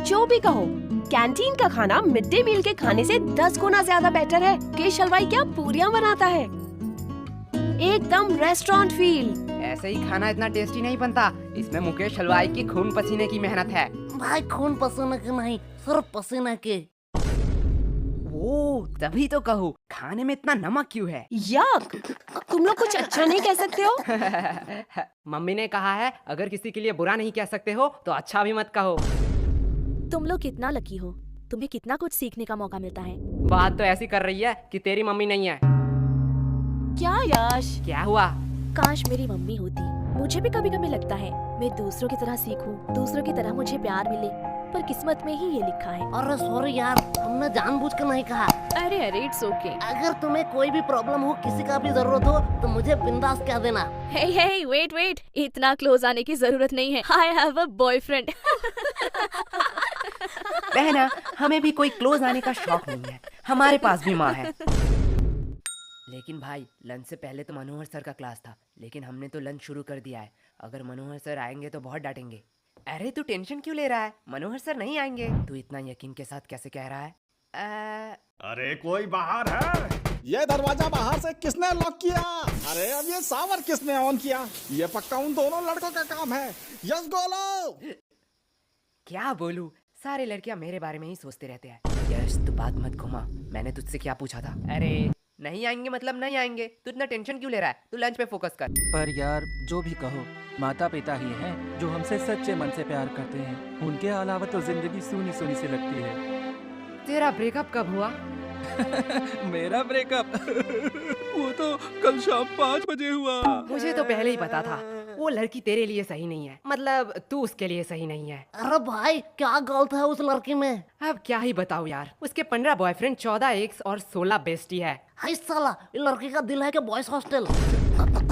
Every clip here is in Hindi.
जो भी कहो, कैंटीन का खाना मिड डे मील के खाने से 10 गुना ज्यादा बेटर है। मुकेश हलवाई क्या पूरियां बनाता है, एकदम रेस्टोरेंट फील। ऐसे ही खाना इतना टेस्टी नहीं बनता, इसमें मुकेश हलवाई की खून पसीने की मेहनत है। भाई खून पसीने के नहीं, सिर्फ पसीने के। ओ, तभी तो कहूँ खाने में इतना नमक क्यों है। यक, तुम लोग कुछ अच्छा नहीं कह सकते हो। मम्मी ने कहा है अगर किसी के लिए बुरा नहीं कह सकते हो तो अच्छा भी मत कहो। तुम लोग कितना लकी हो, तुम्हें कितना कुछ सीखने का मौका मिलता है। बात तो ऐसी कर रही है कि तेरी मम्मी नहीं है। क्या यश? क्या हुआ? काश मेरी मम्मी होती। मुझे भी कभी कभी लगता है मैं दूसरों की तरह सीखूं, दूसरों की तरह मुझे प्यार मिले, पर किस्मत में ही ये लिखा है। अरे सॉरी यार, हमने जानबूझकर नहीं कहा। अरे अरे इट्स ओके। अगर तुम्हें कोई भी प्रॉब्लम हो, किसी का भी जरूरत हो तो मुझे बिंदास कह देना। हे हे वेट, इतना क्लोज आने की जरूरत नहीं है। I have a boyfriend. बहना, हमें भी कोई क्लोज आने का शौक नहीं है, हमारे पास भी माँ है। लेकिन भाई लंच से पहले तो मनोहर सर का क्लास था, लेकिन हमने तो लंच शुरू कर दिया है। अगर मनोहर सर आएंगे तो बहुत डांटेंगे। अरे तू टेंशन क्यों ले रहा है, मनोहर सर नहीं आएंगे। तू इतना यकीन के साथ कैसे कह रहा है? अरे कोई बाहर है? ये दरवाजा बाहर से किसने लॉक किया? अरे अब ये सावर किसने ऑन किया? ये पक्का उन दोनों लड़कों का काम है। यस गोलो। क्या बोलूं, सारे लड़कियां मेरे बारे में ही सोचते रहते हैं। यश तू बात मत घुमा, मैंने तुझसे क्या पूछा था? अरे नहीं आएंगे मतलब नहीं आएंगे, तू इतना टेंशन क्यों ले रहा है? तू लंच पे फोकस कर। पर यार जो भी कहो, माता पिता ही हैं जो हमसे सच्चे मन से प्यार करते हैं। उनके अलावा तो जिंदगी सूनी सूनी सी लगती है। तेरा ब्रेकअप कब हुआ? मेरा ब्रेकअप वो तो कल शाम 5 बजे हुआ। मुझे तो पहले ही पता था वो लड़की तेरे लिए सही नहीं है, मतलब तू उसके लिए सही नहीं है। अरे भाई क्या गलत है उस लड़की में? अब क्या ही बताऊं यार, उसके 15 बॉयफ्रेंड, 14 एक्स और 16 बेस्टी है। हाय साला, ये लड़की का दिल है कि बॉयज हॉस्टल।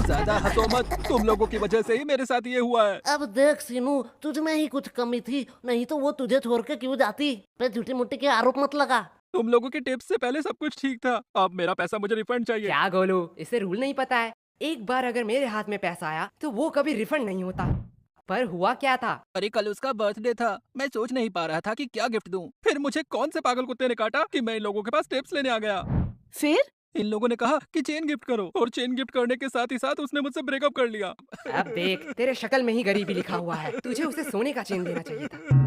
ज्यादा हंसो मत, तुम लोगों की वजह से ही मेरे साथ ये हुआ है। अब देख सीनू, तुझ में ही कुछ कमी थी, नहीं तो वो तुझे छोड़ के क्यों जाती। पे झूठी मुट्ठी के आरोप मत लगा। तुम लोगों के टिप्स से पहले सब कुछ ठीक था, अब मेरा पैसा मुझे रिफंड चाहिए। क्या गोलू, इसे रूल नहीं पता है? एक बार अगर मेरे हाथ में पैसा आया तो वो कभी रिफंड नहीं होता। पर हुआ क्या था? अरे कल उसका बर्थडे था, मैं सोच नहीं पा रहा था कि क्या गिफ्ट दूं। फिर मुझे कौन से पागल कुत्ते ने काटा कि मैं इन लोगों के पास टिप्स लेने आ गया। फिर इन लोगों ने कहा कि चेन गिफ्ट करो, और चेन गिफ्ट करने के साथ ही साथ उसने मुझसे ब्रेकअप कर लिया। अब देख, तेरे शक्ल में ही गरीबी लिखा हुआ है। तुझे उसे सोने का चेन देना चाहिए था।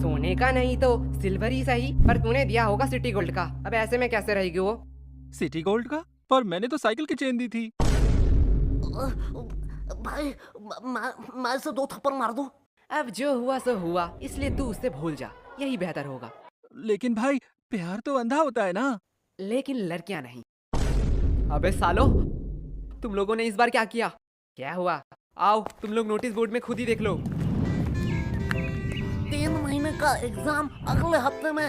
सोने का नहीं तो सिल्वर ही सही, पर तूने दिया होगा सिटी गोल्ड का। अब ऐसे में कैसे रहेगी वो? सिटी गोल्ड का? पर मैंने तो साइकिल की चेन दी थी। भाई मैं इसे 2 थप्पड़ मार दूं? अब जो हुआ सो हुआ, इसलिए तू उससे भूल जा, यही बेहतर होगा। लेकिन भाई प्यार तो अंधा होता है ना। लेकिन लड़कियां नहीं। अबे सालो, तुम लोगों ने इस बार क्या किया? क्या हुआ? आओ तुम लोग नोटिस बोर्ड में खुद ही देख लो। 3 महीने का एग्जाम अगले हफ्ते में।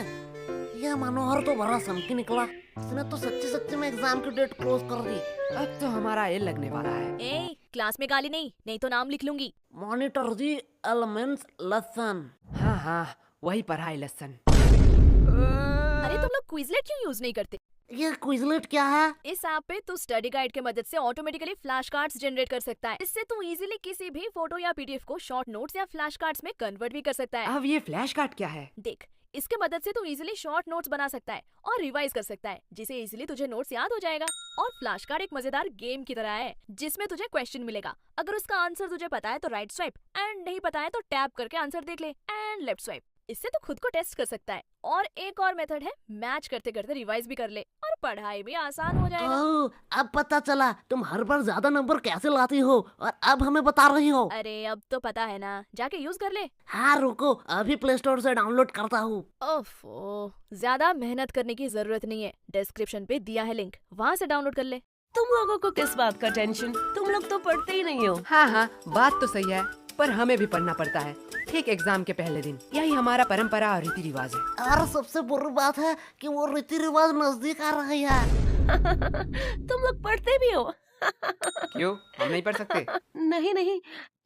यह मनोहर तो बड़ा समकी निकला, इसने तो सच्ची में एग्जाम की डेट क्लोज कर दी। अब तो हमारा एल लगने वाला है। ए, क्लास में गाली नहीं तो नाम लिख लूंगी। Monitor the elements lesson. हाँ, वही पढ़ाई लेसन। अरे तुम लोग क्विजलेट क्यों यूज नहीं करते? ये क्विजलेट क्या है? इस ऐप पे तू स्टडी गाइड के मदद से ऑटोमेटिकली फ्लैश कार्ड्स जनरेट कर सकता है। इससे तू इजीली किसी भी फोटो या पीडीएफ को शॉर्ट नोट्स या फ्लैश कार्ड्स में कन्वर्ट भी कर सकता है। अब ये फ्लैश कार्ड क्या है? देख, इसके मदद से तू इजीली शॉर्ट नोट्स बना सकता है और रिवाइज कर सकता है, जिसे इजीली तुझे नोट्स याद हो जाएगा। और फ्लैश कार्ड एक मजेदार गेम की तरह है, जिसमें तुझे क्वेश्चन मिलेगा। अगर उसका आंसर तुझे पता है तो राइट स्वाइप, एंड नहीं पता है तो टैप करके आंसर देख ले, एंड लेफ्ट स्वाइप। इससे तो खुद को टेस्ट कर सकता है। और एक और मेथड है, मैच करते करते रिवाइज भी कर ले और पढ़ाई भी आसान हो जाएगा। ओह, अब पता चला तुम हर बार ज्यादा नंबर कैसे लाती हो, और अब हमें बता रही हो। अरे अब तो पता है ना, जाके यूज कर ले। हाँ रुको, अभी प्ले स्टोर से डाउनलोड करता हूँ। ओफो, ज्यादा मेहनत करने की जरूरत नहीं है, डिस्क्रिप्शन पे दिया है लिंक, वहाँ से डाउनलोड कर ले। तुम लोगों को किस बात का टेंशन? तुम लोग तो पढ़ते ही नहीं हो। हाँ, बात तो सही है, पर हमें भी पढ़ना पड़ता है, ठीक एग्जाम के पहले दिन। यही हमारा परंपरा और रीति रिवाज है। और सबसे बुरी बात है कि वो रीति रिवाज नजदीक आ रही है। तुम लोग पढ़ते भी हो? क्यों, हम नहीं पढ़ सकते? नहीं,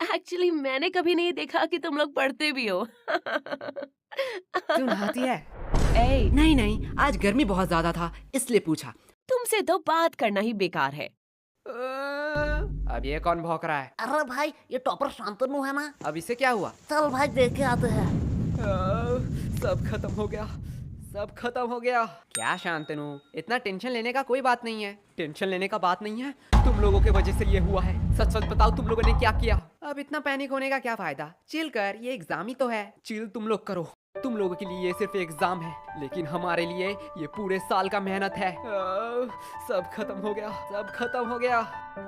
एक्चुअली मैंने कभी नहीं देखा कि तुम लोग पढ़ते भी हो। तू नहाती है? ए, नहीं, आज गर्मी बहुत ज्यादा था इसलिए पूछा। तुमसे तो बात करना ही बेकार है। अब ये कौन भौंक रहा है? अरे भाई, ये टॉपर शांतनु है ना? अब इसे क्या हुआ? चल भाई देख के आते हैं। सब खत्म हो गया, सब खत्म हो गया। क्या शांतनु, इतना टेंशन लेने का कोई बात नहीं है। टेंशन लेने का बात नहीं है, तुम लोगों के वजह से ये हुआ है। सच सच बताओ तुम लोगों ने क्या किया। अब इतना पैनिक होने का क्या फायदा, चिल कर, ये एग्जाम ही तो है। चिल तुम लोग करो, तुम लोगों के लिए ये सिर्फ एग्जाम है, लेकिन हमारे लिए ये पूरे साल का मेहनत है। सब खत्म हो गया, सब खत्म हो गया।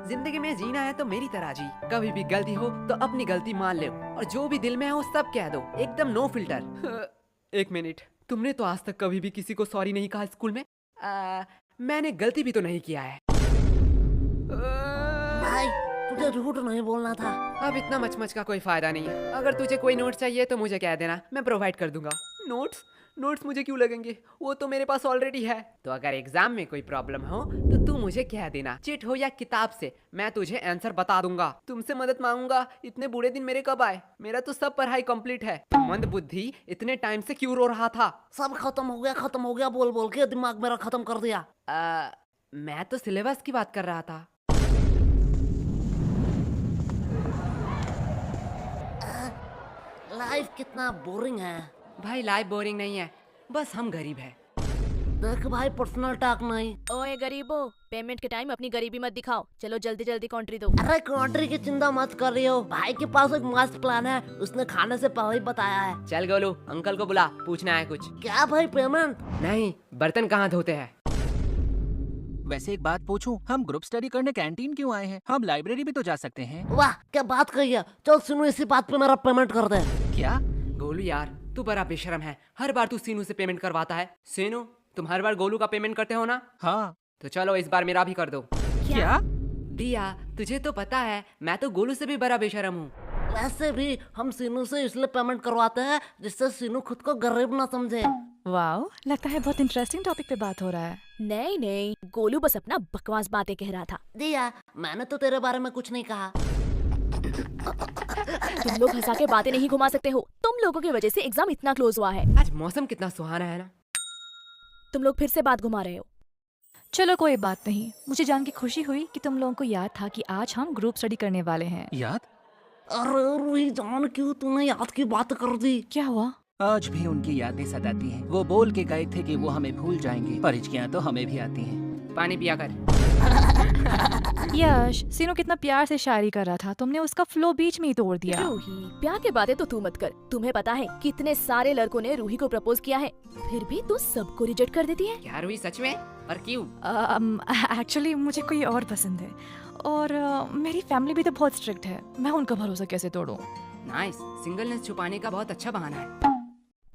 जिंदगी में जीना है तो मेरी तरह जी, कभी भी गलती हो तो अपनी गलती मान लो और जो भी दिल में हो सब कह दो, एकदम नो फिल्टर। एक मिनट, तुमने तो आज तक कभी भी किसी को सॉरी नहीं कहा स्कूल में? मैंने गलती भी तो नहीं किया है। भाई तुझे झूठ नहीं बोलना था। अब इतना मचमच का कोई फायदा नहीं है। अगर तुझे कोई नोट्स चाहिए तो मुझे कह देना, मैं प्रोवाइड कर दूंगा। नोट्स? नोट्स मुझे क्यों लगेंगे, वो तो मेरे पास ऑलरेडी है। तो अगर एग्जाम में कोई प्रॉब्लम हो तो तू मुझे कह देना, चिट हो या किताब से, मैं तुझे आंसर बता दूंगा। तुमसे मदद मांगूंगा, इतने बुरे दिन मेरे कब आए, मेरा तो सब पढ़ाई कंप्लीट है। मंद बुद्धि इतने टाइम से क्यों रो रहा था? सब खत्म हो गया बोल बोल के दिमाग मेरा खत्म कर दिया। मैं तो सिलेबस की बात कर रहा था। लाइफ कितना बोरिंग है। भाई लाइफ बोरिंग नहीं है, बस हम गरीब हैं। देख भाई पर्सनल टॉक नहीं। ओए गरीबो, पेमेंट के टाइम अपनी गरीबी मत दिखाओ। चलो जल्दी जल्दी कंट्री दो। अरे कंट्री की चिंता मत कर रही हो, भाई के पास एक मस्त प्लान है, उसने खाने से पहले ही बताया है। चल गोलू, अंकल को बुला, पूछना है कुछ। क्या भाई पेमेंट? नहीं, बर्तन कहाँ धोते हैं? वैसे एक बात पूछूं, हम ग्रुप स्टडी करने कैंटीन क्यों आए हैं? हम लाइब्रेरी भी तो जा सकते हैं। वाह क्या बात कही है। चल सुनो, इसी बात पे मेरा पेमेंट कर दे। क्या? गोलू यार, तू बड़ा बेशरम है, हर बार तू सीनू से पेमेंट करवाता है। सीनू, तुम हर बार गोलू का पेमेंट करते हो ना? हाँ। तो चलो इस बार मेरा भी कर दो। क्या? दिया, तुझे तो पता है मैं तो गोलू से भी बड़ा बेशरम हूँ। वैसे भी हम सीनू से इसलिए पेमेंट करवाते हैं जिससे सीनू खुद को गरीब ना समझे। वाओ, लगता है बहुत इंटरेस्टिंग टॉपिक पे बात हो रहा है। नहीं नहीं, गोलू बस अपना बकवास बातें कह रहा था। दिया, मैंने तो तेरे बारे में कुछ नहीं कहा। तुम लोग हंसा के बातें नहीं घुमा सकते हो। तुम लोगों की वजह से एग्जाम इतना क्लोज हुआ है। आज मौसम कितना सुहाना है ना। तुम लोग फिर से बात घुमा रहे हो। चलो कोई बात नहीं, मुझे जान के खुशी हुई कि तुम लोगों को याद था कि आज हम ग्रुप स्टडी करने वाले हैं। याद? अरे रूही जान, क्यों तूने याद की बात कर दी? क्या हुआ? आज भी उनकी यादें सताती हैं। वो बोल के गए थे कि वो हमें भूल जाएंगे, पर हिचकियां तो हमें भी आती हैं। पानी पिया कर। यश, सीनो कितना प्यार से शायरी कर रहा था, तुमने उसका फ्लो बीच में ही तोड़ दिया। रूही, प्यार के बातें तो तू मत कर। तुम्हें पता है कितने सारे लड़कों ने रूही को प्रपोज किया है, फिर भी तू सबको रिजेक्ट कर देती है। क्या रूही, सच में? और क्यों? एक्चुअली मुझे कोई और पसंद है और मेरी फैमिली भी तो बहुत स्ट्रिक्ट है, मैं उनका भरोसा कैसे तोड़ूं? नाइस, सिंगलनेस छुपाने का बहुत अच्छा बहाना है।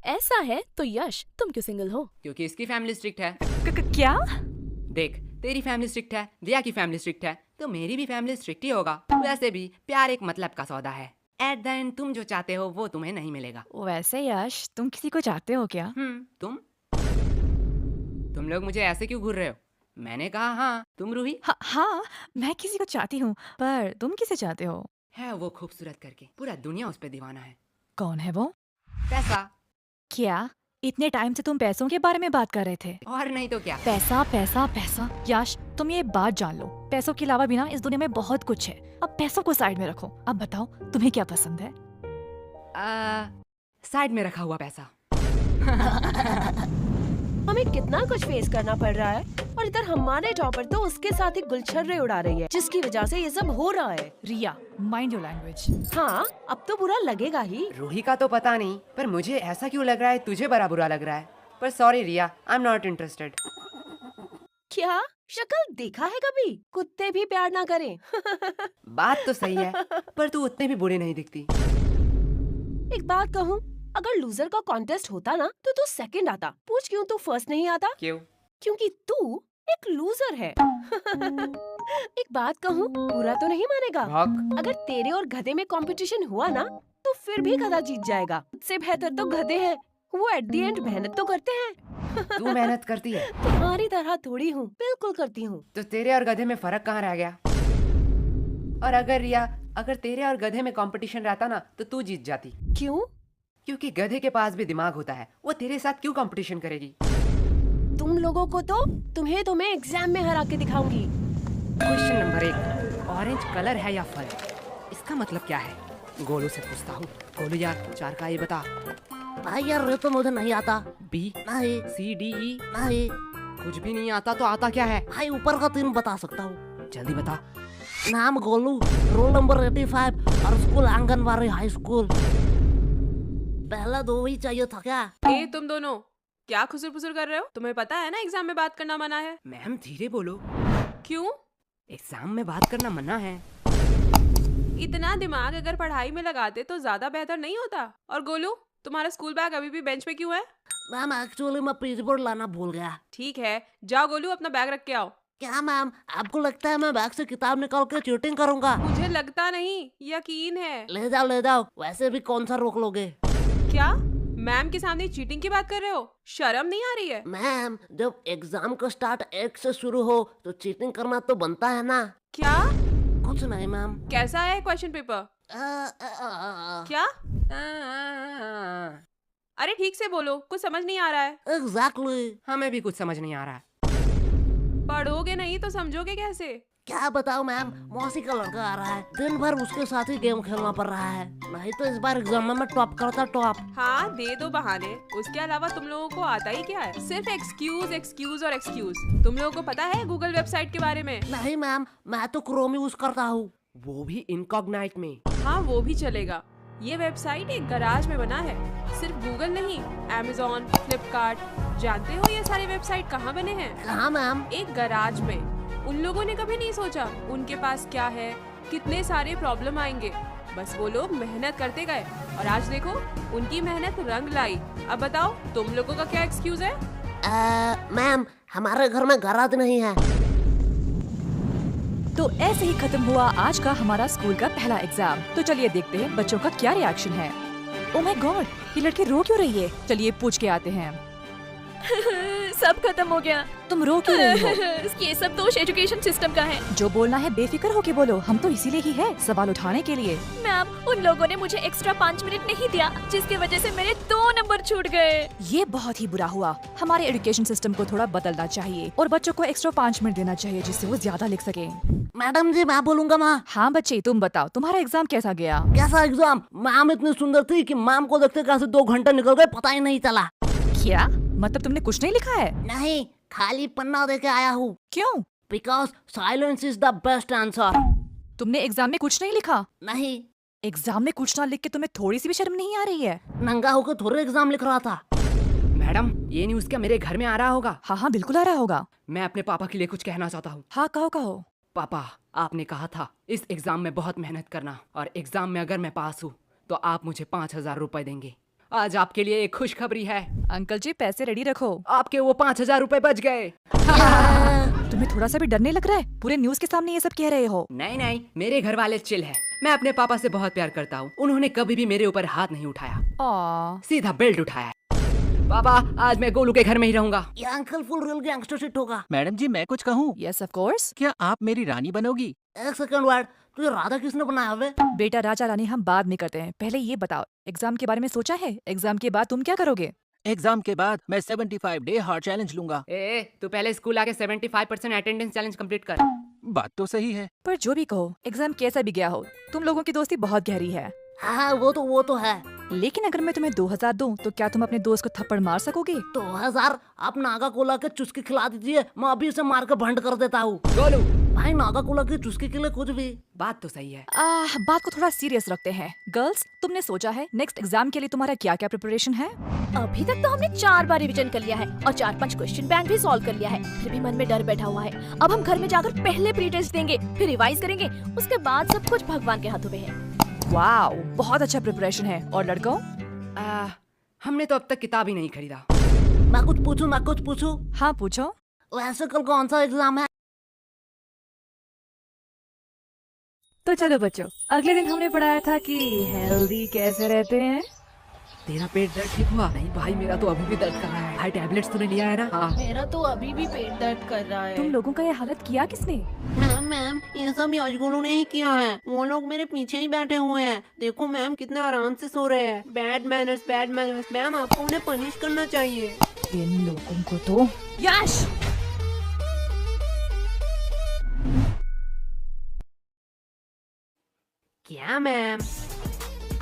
ऐसा है तो यश, तुम क्यों सिंगल हो? क्योंकि इसकी फैमिली स्ट्रिक्ट है। क्या? देख, तेरी फैमिली स्ट्रिक्ट है, दिया की फैमिली स्ट्रिक्ट है, तो मेरी भी फैमिली स्ट्रिक्ट ही होगा। वैसे भी प्यार एक मतलब का सौदा है। एट द एंड तुम जो चाहते हो वो तुम्हें नहीं मिलेगा। वैसे यश, तुम किसी को चाहते हो क्या? तुम लोग मुझे ऐसे क्यों घूर रहे हो? मैंने कहा हाँ। तुम रूही? हाँ, मैं किसी को चाहती हूँ, पर तुम किसे चाहते हो? है वो खूबसूरत करके, पूरा दुनिया उस पे दीवाना है। कौन है वो? पैसा। क्या इतने टाइम से तुम पैसों के बारे में बात कर रहे थे? और नहीं तो क्या। पैसा पैसा पैसा। यश, तुम ये बात जान लो, पैसों के अलावा भी ना इस दुनिया में बहुत कुछ है। अब पैसों को साइड में रखो। अब बताओ तुम्हें क्या पसंद है? साइड में रखा हुआ पैसा। हमें कितना कुछ फेस करना पड़ रहा है और इधर हमारे टॉपर तो उसके साथ ही गुलछर्रे उड़ा रही है, जिसकी वजह से ये सब हो रहा है। रिया, माइंड योर लैंग्वेज। हाँ, अब तो बुरा लगेगा ही। रूही का तो पता नहीं, पर मुझे ऐसा क्यों लग रहा है तुझे बड़ा बुरा लग रहा है। पर sorry Riya, I am not interested. क्या शक्ल देखा है कभी? कुत्ते भी प्यार ना करें। बात तो सही है, पर तू उतने भी बुरे नहीं दिखती। एक बात कहूँ, अगर लूजर का कॉन्टेस्ट होता ना तो तू सेकंड आता। पूछ क्यों तू फर्स्ट नहीं आता? क्यों? क्योंकि तू एक लूजर है। एक बात कहूँ, बुरा तो नहीं मानेगा? अगर तेरे और गधे में कंपटीशन हुआ ना तो फिर भी गधा जीत जाएगा। उससे बेहतर तो गधे हैं, वो एट द एंड मेहनत तो करते हैं। तू मेहनत करती है? तुम्हारी तरह थोड़ी हूँ, बिल्कुल करती हूँ। तो तेरे और गधे में फर्क कहाँ रह गया? और अगर रिया, अगर तेरे और गधे में कंपटीशन रहता ना तो तू जीत जाती। क्यों? क्योंकि गधे के पास भी दिमाग होता है, वो तेरे साथ क्यों कंपटीशन करेगी? तुम लोगों को तो तुम्हें मैं एग्जाम में हरा के दिखाऊंगी। क्वेश्चन नंबर 1, ऑरेंज कलर है या फल? इसका मतलब क्या है? गोलू से पूछता हूँ। गोलू यार, चार का ये बता। भाई यार ये तो मुझे नहीं आता। बी नहीं सी डी ई नहीं कुछ भी नहीं आता तो आता क्या है? भाई ऊपर का 3 बता सकता हूँ। जल्दी बता। नाम गोलू, रोल नंबर 85 और स्कूल आंगनबाड़ी हाई स्कूल। पहला 2 ही चाहिए था क्या? ए तुम दोनों क्या खुसुर फुसुर कर रहे हो? तुम्हें पता है ना एग्जाम में बात करना मना है। मैम धीरे बोलो, क्यों? एग्जाम में बात करना मना है। इतना दिमाग अगर पढ़ाई में लगाते तो ज्यादा बेहतर नहीं होता। और गोलू तुम्हारा स्कूल बैग अभी भी बेंच पे क्यों है? मैम एक्चुअली मैं पेज बोर्ड लाना भूल गया। ठीक है जाओ गोलू अपना बैग रख के आओ। क्या मैम आपको लगता है मैं बैग से किताब निकाल के चीटिंग करूंगा? मुझे लगता नहीं, यकीन है। ले जाओ, वैसे भी कौन सा रोक लोगे? क्या मैम के सामने चीटिंग की बात कर रहे हो? शर्म नहीं आ रही है? मैम जब एग्जाम का स्टार्ट 1 से शुरू हो तो चीटिंग करना तो बनता है ना। क्या? कुछ नहीं मैम। कैसा है क्वेश्चन पेपर? क्या? अरे ठीक से बोलो, कुछ समझ नहीं आ रहा है। एग्जैक्टली। हमें भी कुछ समझ नहीं आ रहा है। पढ़ोगे नहीं तो समझोगे कैसे? क्या बताओ मैम, मौसी का लड़का आ रहा है, दिन भर उसके साथ ही गेम खेलना पड़ रहा है। नहीं तो इस बार एग्जाम में मैं टॉप करता टॉप। हाँ दे दो बहाने, उसके अलावा तुम लोगों को आता ही क्या है? सिर्फ एक्सक्यूज एक्सक्यूज और एक्सक्यूज। तुम लोगों को पता है गूगल वेबसाइट के बारे में? नहीं मैम, मैं तो क्रोम यूज करता हूँ। वो भी इनकॉग्नाइट में। हाँ वो भी चलेगा। ये वेबसाइट एक गराज में बना है। सिर्फ गूगल नहीं, Amazon, फ्लिपकार्ट, जानते हो ये सारी वेबसाइट कहाँ बने हैं? कहाँ मैम? एक गराज में। उन लोगों ने कभी नहीं सोचा उनके पास क्या है, कितने सारे प्रॉब्लम आएंगे। बस वो लोग मेहनत करते गए और आज देखो उनकी मेहनत रंग लाई। अब बताओ तुम लोगों का क्या एक्सक्यूज है? मैम हमारे घर में गराज नहीं है। तो ऐसे ही खत्म हुआ आज का हमारा स्कूल का पहला एग्जाम। तो चलिए देखते हैं बच्चों का क्या रिएक्शन है। ओह माय गॉड, ये लड़की रो क्यों रही है? चलिए पूछ के आते हैं। सब खत्म हो गया। तुम रो क्यों रही हो? ये सब दोष एजुकेशन सिस्टम का है। जो बोलना है बेफिक्र होके बोलो, हम तो इसीलिए ही है सवाल उठाने के लिए। मैम उन लोगों ने मुझे एक्स्ट्रा 5 मिनट नहीं दिया, जिसकी वजह से मेरे 2 नंबर छूट गए। ये बहुत ही बुरा हुआ। हमारे एजुकेशन सिस्टम को थोड़ा बदलना चाहिए और बच्चों को एक्स्ट्रा 5 मिनट देना चाहिए जिससे वो ज्यादा लिख सके। मैडम जी मैं बोलूंगा माँ। हाँ बच्चे तुम बताओ, तुम्हारा एग्जाम कैसा गया? कैसा एग्जाम? मैम इतनी सुंदर थी कि मैम को देखते कैसे 2 घंटे निकल गए पता ही नहीं चला। क्या मतलब तुमने कुछ नहीं लिखा है? नहीं, खाली पन्ना दे के आया हूँ। क्यों? Because silence is the best answer. तुमने एग्जाम में कुछ नहीं लिखा? नहीं, एग्जाम में कुछ ना लिख के तुम्हें थोड़ी सी भी शर्म नहीं आ रही है? नंगा होकर थोड़े एग्जाम लिख रहा था। मैडम ये न्यूज़ क्या मेरे घर में आ रहा होगा? हाँ हाँ बिल्कुल आ रहा होगा। मैं अपने पापा के लिए कुछ कहना चाहता हूँ। हाँ कहो कहो। पापा आपने कहा था इस एग्जाम में बहुत मेहनत करना और एग्जाम में अगर मैं पास हूँ तो आप मुझे 5,000 रुपए देंगे। आज आपके लिए एक खुशखबरी है। अंकल जी पैसे रेडी रखो। आपके वो 5,000 रुपए बच गए। तुम्हें थोड़ा सा भी डर नहीं लग रहा है? पूरे न्यूज़ के सामने ये सब कह रहे हो। नहीं नहीं, मेरे घर वाले चिल है। मैं अपने पापा से बहुत प्यार करता हूँ। उन्होंने कभी भी मेरे ऊपर हाथ नहीं उठाया, सीधा बेल्ट उठाया। पापा आज मैं गोलू के घर में ही रहूंगा। ये uncle full real gangster shit होगा। मैडम जी मैं कुछ कहूँ? Yes of course. क्या आप मेरी रानी बनोगी? एक सेकंड वर्ड, तुझे राधा किसने बनाया हुए? बेटा राजा रानी हम बाद में करते हैं, पहले ये बताओ एग्जाम के बारे में सोचा है? एग्जाम के बाद तुम क्या करोगे? एग्जाम के बाद मैं 75 डे हार्ड चैलेंज लूंगा। तू पहले स्कूल आके 75% अटेंडेंस चैलेंज कंप्लीट कर। बात तो सही है। पर जो भी कहो एग्जाम कैसा भी गया हो, तुम लोगों की दोस्ती बहुत गहरी है। हाँ वो तो है। लेकिन अगर मैं तुम्हें 2,000 दूं तो क्या तुम अपने दोस्त को थप्पड़ मार सकोगे? 2000 आप नागा कोला के चुस्की खिला दीजिए, मैं अभी इसे मार के भंड कर देता हूँ। गोलू भाई नागा कोला की चुस्की के लिए कुछ भी। बात तो सही है। बात को थोड़ा सीरियस रखते हैं। गर्ल्स तुमने सोचा है नेक्स्ट एग्जाम के लिए तुम्हारा क्या क्या प्रिपरेशन है? अभी तक तो हमने 4 बार रिवीजन कर लिया है और 4-5 क्वेश्चन बैंक भी सॉल्व कर लिया है। फिर भी मन में डर बैठा हुआ है। अब हम घर में जाकर पहले प्री टेस्ट देंगे, फिर रिवाइज करेंगे, उसके बाद सब कुछ भगवान के हाथों में है। वाओ बहुत अच्छा प्रिपरेशन है। और लड़कों? हमने तो अब तक किताब ही नहीं खरीदा। मैं कुछ पूछूं? हाँ पूछो। वैसे कल कौन सा एग्जाम है? तो चलो बच्चों, अगले दिन हमने पढ़ाया था कि हेल्दी कैसे रहते हैं। तेरा पेट दर्द ठीक हुआ? नहीं भाई मेरा तो अभी भी दर्द कर रहा है। भाई टैबलेट्स तूने लिया है ना? हाँ। मेरा तो अभी भी पेट दर्द कर रहा है। तुम लोगों का ये हालत किया किसने? मैम ये सब याजगुरु ने ही किया है। वो लोग मेरे पीछे ही बैठे हुए हैं। देखो मैम कितने आराम से सो रहे हैं। Bad manners. मैम आपको उन्हें पनिश करना चाहिए। इन लोगों को तो। यश क्या मैम?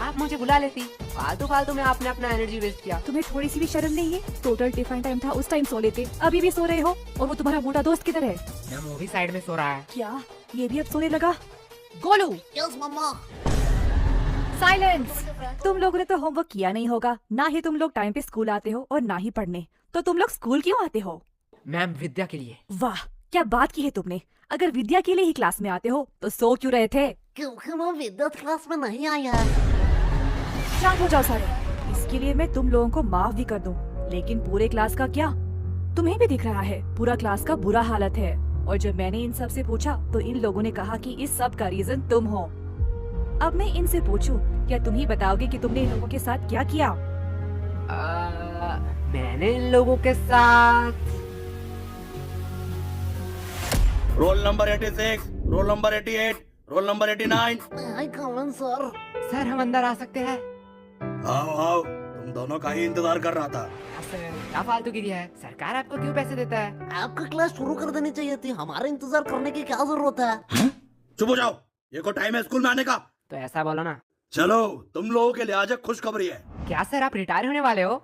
आप मुझे बुला लेती। फालतू फालतू में आपने अपना एनर्जी वेस्ट किया। तुम्हें थोड़ी सी भी शर्म नहीं है? टोटल टिफिन टाइम था, उस टाइम सो लेते, अभी भी सो रहे हो। और वो तुम्हारा मोटा दोस्त किधर है? वो भी साइड में सो रहा है। क्या ये भी अब सोने लगा? गोलू, यस मम्मा। साइलेंस। तुम लोगों ने तो होमवर्क किया नहीं होगा, ना ही तुम लोग टाइम पे स्कूल आते हो और ना ही पढ़ने। तो तुम लोग स्कूल क्यों आते हो? मैम, विद्या के लिए। वाह, क्या बात की है तुमने। अगर विद्या के लिए ही क्लास में आते हो तो सो क्यों रहे थे? क्योंकि वो विद्युत क्लास में नहीं आया है। शांत हो जाओ सारे। इसके लिए मैं तुम लोगों को माफ भी कर दूं, लेकिन पूरे क्लास का क्या? तुम्हें भी दिख रहा है पूरा क्लास का बुरा हालत है। और जब मैंने इन सब से पूछा तो इन लोगों ने कहा कि इस सब का रीजन तुम हो। अब मैं इनसे पूछूं, क्या तुम ही बताओगे कि तुमने इन लोगों के साथ क्या किया? मैंने इन लोगों के साथ roll number 86, roll number 88, roll number 89। आई कमन सर। सर, हम अंदर आ सकते हैं? आओ आओ, तुम दोनों का ही इंतजार कर रहा था। सर, क्या फालतू गिरी है? सरकार आपको क्यों पैसे देता है? आपका क्लास शुरू कर देनी चाहिए थी, हमारे इंतजार करने की क्या जरूरत है? चुप हो जाओ, ये को टाइम है स्कूल में आने का। तो ऐसा बोलो ना। चलो, तुम लोगों के लिए आज एक खुशखबरी है। क्या सर, आप रिटायर होने वाले हो?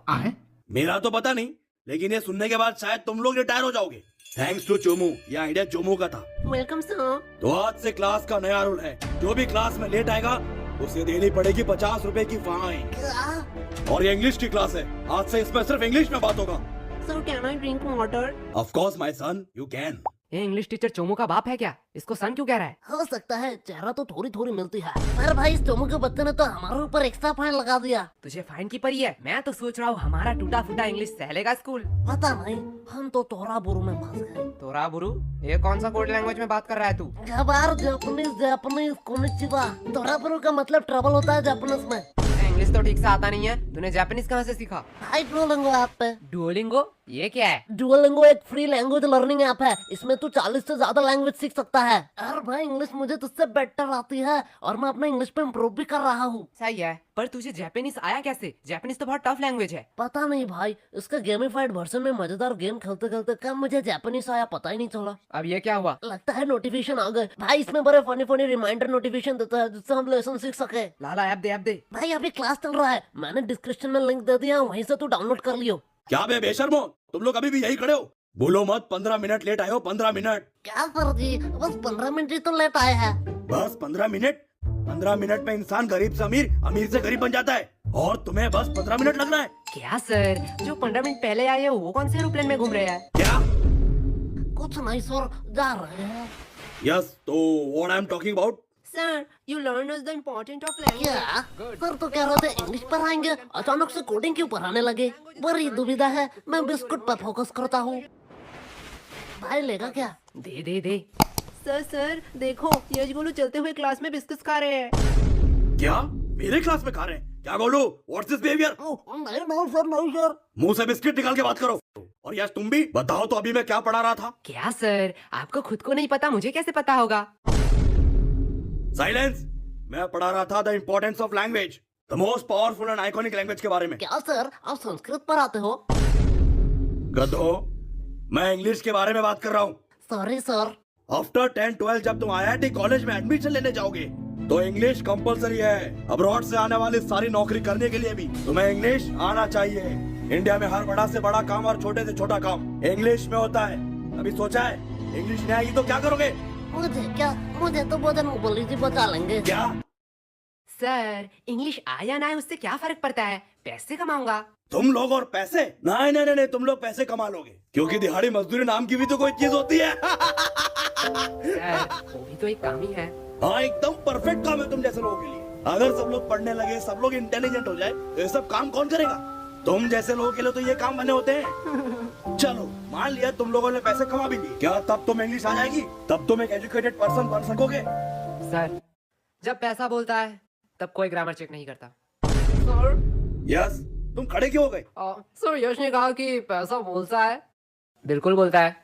मेरा तो पता नहीं, लेकिन ये सुनने के बाद शायद तुम लोग रिटायर हो जाओगे। थैंक्स टू चोमू, ये आइडिया चोमू का था। Welcome sir. तो आज से क्लास का नया रूल है, जो भी क्लास में लेट आएगा उसे देनी पड़ेगी 50 रुपए की फाइन। क्या? और ये इंग्लिश की क्लास है, आज से इसमें सिर्फ इंग्लिश में बात होगा। Sir can I drink water? Of course my son, you can. ये इंग्लिश टीचर चोमू का बाप है क्या? इसको सन क्यों कह रहा है? हो सकता है, चेहरा तो थोड़ी थोड़ी मिलती है। पर भाई इस चोमू के बच्चे ने तो हमारे ऊपर एक्स्ट्रा फाइन लगा दिया। तुझे फाइन की पड़ी है? मैं तो सोच रहा हूँ हमारा टूटा फूटा इंग्लिश सहलेगा स्कूल। पता नहीं, हम तो तोरा बुरु में फंस गए। तोरा बुरु? ये कौन सा कोड लैंग्वेज में बात कर रहा है तू? गबार जापानीज कोनिचिवा। तोरा बुरु का मतलब ट्रबल होता है जापानीज में। इंग्लिश तो ठीक से आता नहीं है, तूने जापानीज कहाँ से सीखा? भाई डुओलिंगो ऐप पे। डुओलिंगो? ये क्या है? डुओलिंगो एक फ्री लैंग्वेज लर्निंग ऐप है, इसमें तू 40 से ज्यादा लैंग्वेज सीख सकता है। और भाई इंग्लिश मुझे तुझसे बेटर आती है और मैं अपना इंग्लिश पे इम्प्रूव भी कर रहा हूँ। सही है, पर तुझे जापानीज आया कैसे? जापानीज तो बहुत टफ लैंग्वेज है। पता नहीं भाई, इसका गेमिफाइड वर्जन में मजेदार गेम खेलते खेलते कब मुझे जापानीज आया पता ही नहीं चला। अब ये क्या हुआ? लगता है नोटिफिकेशन आ गए। भाई इसमें बड़े फनी फनी रिमाइंडर नोटिफिकेशन देता है जिससे हम लेसन सीख सके। लाला ऐप दे, ऐप दे। भाई अभी क्लास चल रहा है, मैंने डिस्क्रिप्शन में लिंक दे दिया, वहीं से तू डाउनलोड कर लियो। क्या बे बेशर्मो, तुम लोग अभी भी यही खड़े हो? बोलो मत, 15 मिनट लेट आए हो। 15 मिनट? क्या सर जी, बस 15 मिनट ही तो लेट आए हैं। बस 15 मिनट? 15 मिनट में इंसान गरीब से अमीर, अमीर से गरीब बन जाता है, और तुम्हें बस 15 मिनट लग रहा है? क्या सर, जो 15 मिनट पहले आए हैं वो कौन से एरोप्लेन में घूम रहे हैं? क्या? कुछ नहीं सर, जा रहे हैं। यस, तो what I am talking about? Sir, you learn us the important of language. क्या सर तो कह रहे थे इंग्लिश पर आएंगे, अचानक से कोडिंग क्यों पढ़ाने लगे? बड़ी दुविधा है, मैं बिस्कुट पर फोकस करता हूँ। भाई लेगा क्या? दे दे दे। सर देखो, यश गोलू चलते हुए क्लास में बिस्किट्स खा रहे हैं। क्या मेरे क्लास में खा रहे हैं? क्या बोलो, व्हाट्स दिस बिहेवियर? नहीं सर, नहीं सर। मुंह से बिस्किट निकाल के बात करो। और यस, तुम भी बताओ तो अभी मैं क्या पढ़ा रहा था? क्या सर, आपको खुद को नहीं पता, मुझे कैसे पता होगा? साइलेंस। मैं पढ़ा रहा था the importance of language, the most powerful and iconic language के बारे में। क्या सर, आप संस्कृत पर आते हो? गधो, मैं इंग्लिश के बारे में बात कर रहा हूँ। Sorry sir. आफ्टर 10, 12 जब तुम IIT कॉलेज में एडमिशन लेने जाओगे तो इंग्लिश कंपलसरी है। अब्रॉड से आने वाली सारी नौकरी करने के लिए भी तुम्हें इंग्लिश आना चाहिए। इंडिया में हर बड़ा से बड़ा काम और छोटे से छोटा काम इंग्लिश में होता है। अभी सोचा है इंग्लिश नहीं आएगी तो क्या करोगे? मुझे तो भोजन बोली जी बचा लेंगे। क्या? सर, इंग्लिश आए या ना आए उससे क्या फर्क पड़ता है? पैसे कमाऊंगा। तुम लोग और पैसे? नहीं नहीं नहीं, तुम लोग पैसे कमा लोगे, क्योंकि दिहाड़ी मजदूरी नाम की भी तो कोई चीज होती है। सर, वो भी तो एक काम ही है। हाँ, एकदम परफेक्ट काम है तुम जैसे लोगों के लिए। अगर सब लोग पढ़ने लगे, सब लोग इंटेलिजेंट हो जाए तो ये सब काम कौन करेगा? तुम जैसे लोगों के लिए तो ये काम बने होते हैं। चलो मान लिया तुम लोगों ने पैसे कमा भी लिए, क्या तब तुम इंग्लिश आ जाएगी? तब तुम एक एजुकेटेड पर्सन बन सकोगे? सर, जब पैसा बोलता है तब कोई ग्रामर चेक नहीं करता। सर, यस, तुम खड़े क्यों हो गए? सर यश ने कहा कि पैसा बोलता है। बिल्कुल बोलता है।